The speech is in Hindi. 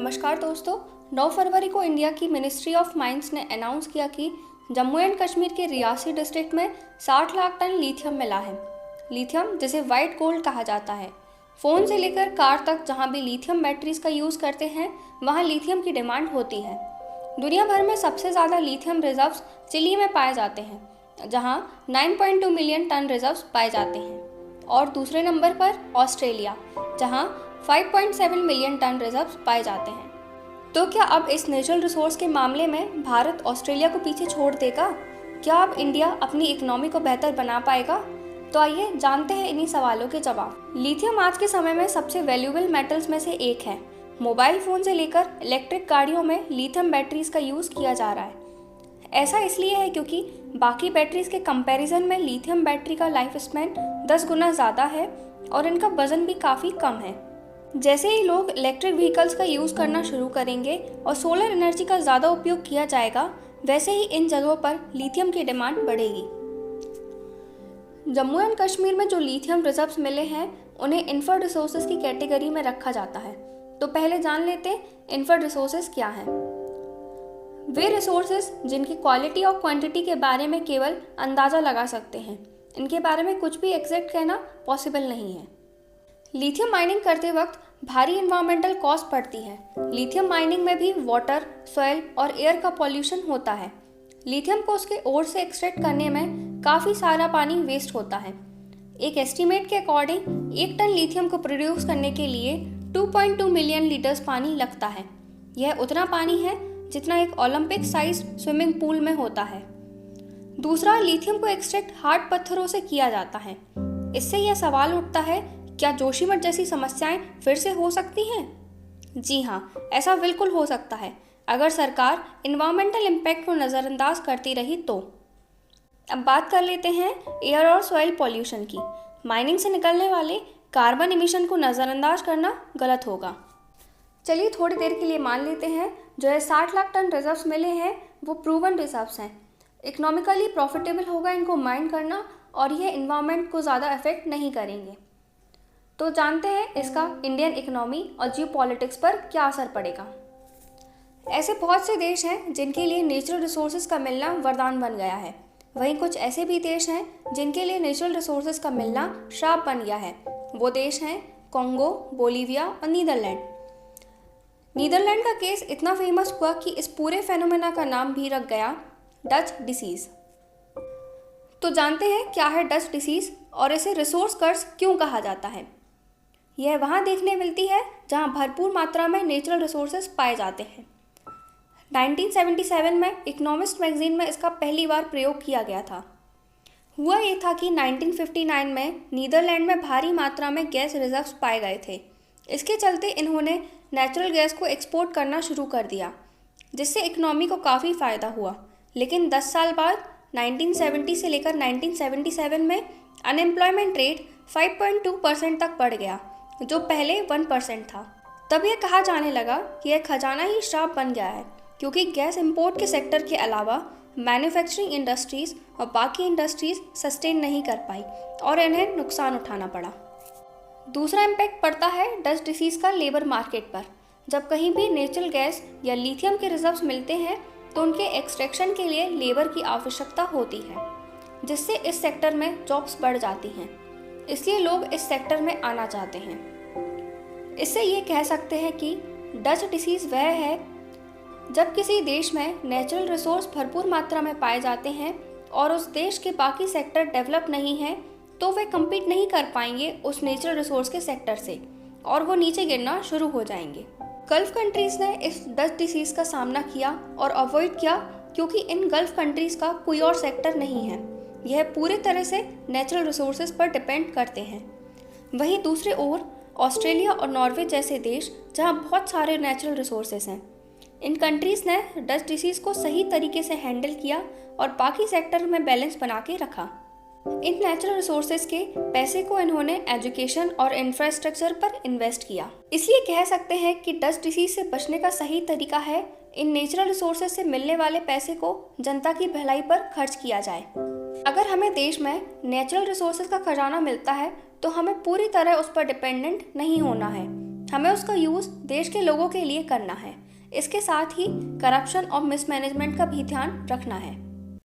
नमस्कार दोस्तों। 9 फरवरी को इंडिया की मिनिस्ट्री ऑफ माइंस ने अनाउंस किया कि जम्मू एंड कश्मीर के रियासी डिस्ट्रिक्ट में 60 लाख टन लिथियम मिला है। लिथियम जिसे वाइट गोल्ड कहा जाता है। फ़ोन से लेकर कार तक जहां भी लिथियम बैटरीज का यूज़ करते हैं वहां लिथियम की डिमांड होती है। दुनिया भर में सबसे ज़्यादा लिथियम रिजर्व्स चिली में पाए जाते हैं, जहां 9.2 मिलियन टन रिजर्व्स पाए जाते हैं, और दूसरे नंबर पर ऑस्ट्रेलिया, जहां 5.7 मिलियन टन रिजर्व्स पाए जाते हैं। तो क्या अब इस नेचुरल रिसोर्स के मामले में भारत ऑस्ट्रेलिया को पीछे छोड़ देगा? क्या अब इंडिया अपनी इकोनॉमी को बेहतर बना पाएगा? तो आइए जानते हैं इन्हीं सवालों के जवाब। लिथियम आज के समय में सबसे वैल्यूएबल मेटल्स में से एक है। मोबाइल फ़ोन से लेकर इलेक्ट्रिक गाड़ियों में लिथियम बैटरीज का यूज़ किया जा रहा है। ऐसा इसलिए है क्योंकि बाकी बैटरीज के कंपैरिजन में लिथियम बैटरी का लाइफ स्पैन 10 गुना ज़्यादा है और इनका वजन भी काफ़ी कम है। जैसे ही लोग इलेक्ट्रिक व्हीकल्स का यूज़ करना शुरू करेंगे और सोलर एनर्जी का ज़्यादा उपयोग किया जाएगा, वैसे ही इन जगहों पर लिथियम की डिमांड बढ़ेगी। जम्मू एंड कश्मीर में जो लिथियम रिजर्व्स मिले हैं उन्हें इन्फर्ड रिसोर्सेज की कैटेगरी में रखा जाता है। तो पहले जान लेते हैं इन्फर्ड रिसोर्सेज क्या हैं। वे रिसोर्सेज जिनकी क्वालिटी और क्वांटिटी के बारे में केवल अंदाज़ा लगा सकते हैं। इनके बारे में कुछ भी एग्जैक्ट कहना पॉसिबल नहीं है। लिथियम माइनिंग करते वक्त भारी इन्वायरमेंटल कॉस्ट पड़ती है। लिथियम माइनिंग में भी वाटर, सॉइल और एयर का पॉल्यूशन होता है। लिथियम को उसके ओर से एक्सट्रैक्ट करने में काफ़ी सारा पानी वेस्ट होता है। एक एस्टीमेट के अकॉर्डिंग 1 टन लिथियम को प्रोड्यूस करने के लिए 2.2 मिलियन लीटर्स पानी लगता है। यह उतना पानी है जितना एक ओलंपिक साइज स्विमिंग पूल में होता है। दूसरा, लिथियम को एक्सट्रैक्ट हार्ड पत्थरों से किया जाता है। इससे यह सवाल उठता है, क्या जोशीमठ जैसी समस्याएं फिर से हो सकती हैं? जी हाँ, ऐसा बिल्कुल हो सकता है अगर सरकार इन्वायरमेंटल इम्पैक्ट को नज़रअंदाज करती रही तो। अब बात कर लेते हैं एयर और सॉइल पॉल्यूशन की। माइनिंग से निकलने वाले कार्बन इमिशन को नज़रअंदाज करना गलत होगा। चलिए थोड़ी देर के लिए मान लेते हैं जो है 60 लाख टन रिजर्व्स मिले हैं वो प्रूवन रिजर्व्स हैं। इकोनॉमिकली प्रॉफिटेबल होगा इनको माइन करना और यह इन्वायरमेंट को ज़्यादा अफेक्ट नहीं करेंगे। तो जानते हैं इसका इंडियन इकोनॉमी और जियो पॉलिटिक्स पर क्या असर पड़ेगा। ऐसे बहुत से देश हैं जिनके लिए नेचुरल रिसोर्सेज का मिलना वरदान बन गया है। वहीं कुछ ऐसे भी देश हैं जिनके लिए नेचुरल रिसोर्सेज का मिलना श्राप बन गया है। वो देश हैं कॉन्गो, बोलीविया और नीदरलैंड। नीदरलैंड का केस इतना फेमस हुआ कि इस पूरे फेनोमेना का नाम भी रख गया डच डिसीज़। तो जानते हैं क्या है डच डिसीज़ और इसे रिसोर्स कर्स क्यों कहा जाता है। यह वहाँ देखने मिलती है जहाँ भरपूर मात्रा में नेचुरल रिसोर्सेज पाए जाते हैं। 1977 में इकोनॉमिस्ट मैगजीन में इसका पहली बार प्रयोग किया गया था। हुआ ये था कि 1959 में नीदरलैंड में भारी मात्रा में गैस रिजर्व्स पाए गए थे। इसके चलते इन्होंने नेचुरल गैस को एक्सपोर्ट करना शुरू कर दिया, जिससे इकोनॉमी को काफ़ी फ़ायदा हुआ। लेकिन 10 साल बाद 1970 से लेकर 1977 में अनएम्प्लॉयमेंट रेट 5.2% तक बढ़ गया, जो पहले 1% था। तब यह कहा जाने लगा कि यह खजाना ही श्राप बन गया है, क्योंकि गैस इंपोर्ट के सेक्टर के अलावा मैन्युफैक्चरिंग इंडस्ट्रीज़ और बाकी इंडस्ट्रीज़ सस्टेन नहीं कर पाई और इन्हें नुकसान उठाना पड़ा। दूसरा इम्पैक्ट पड़ता है डच डिसीज़ का लेबर मार्केट पर। जब कहीं भी नेचुरल गैस या लिथियम के रिजर्व्स मिलते हैं तो उनके एक्सट्रैक्शन के लिए लेबर की आवश्यकता होती है, जिससे इस सेक्टर में जॉब्स बढ़ जाती हैं। इसलिए लोग इस सेक्टर में आना चाहते हैं। इससे ये कह सकते हैं कि डच डिसीज़ वह है जब किसी देश में नेचुरल रिसोर्स भरपूर मात्रा में पाए जाते हैं और उस देश के बाकी सेक्टर डेवलप नहीं हैं, तो वे कम्पीट नहीं कर पाएंगे उस नेचुरल रिसोर्स के सेक्टर से और वो नीचे गिरना शुरू हो जाएंगे। गल्फ कंट्रीज़ ने इस डच डिसीज़ का सामना किया और अवॉइड किया, क्योंकि इन गल्फ कंट्रीज़ का कोई और सेक्टर नहीं है। यह पूरे तरह से नेचुरल रिसोर्सेज पर डिपेंड करते हैं। वहीं दूसरी ओर ऑस्ट्रेलिया और नॉर्वे जैसे देश जहां बहुत सारे नेचुरल रिसोर्सेज हैं, इन कंट्रीज़ ने डच डिसीज़ को सही तरीके से हैंडल किया और बाकी सेक्टर में बैलेंस बना के रखा। इन नेचुरल रिसोर्सेज के पैसे को इन्होंने एजुकेशन और इंफ्रास्ट्रक्चर पर इन्वेस्ट किया। इसलिए कह सकते हैं कि डच डिसीज़ से बचने का सही तरीका है इन नेचुरल रिसोर्सेज से मिलने वाले पैसे को जनता की भलाई पर खर्च किया जाए। अगर हमें देश में नेचुरल रिसोर्सेज का खजाना मिलता है तो हमें पूरी तरह उस पर डिपेंडेंट नहीं होना है। हमें उसका यूज़ देश के लोगों के लिए करना है। इसके साथ ही करप्शन और मिसमैनेजमेंट का भी ध्यान रखना है।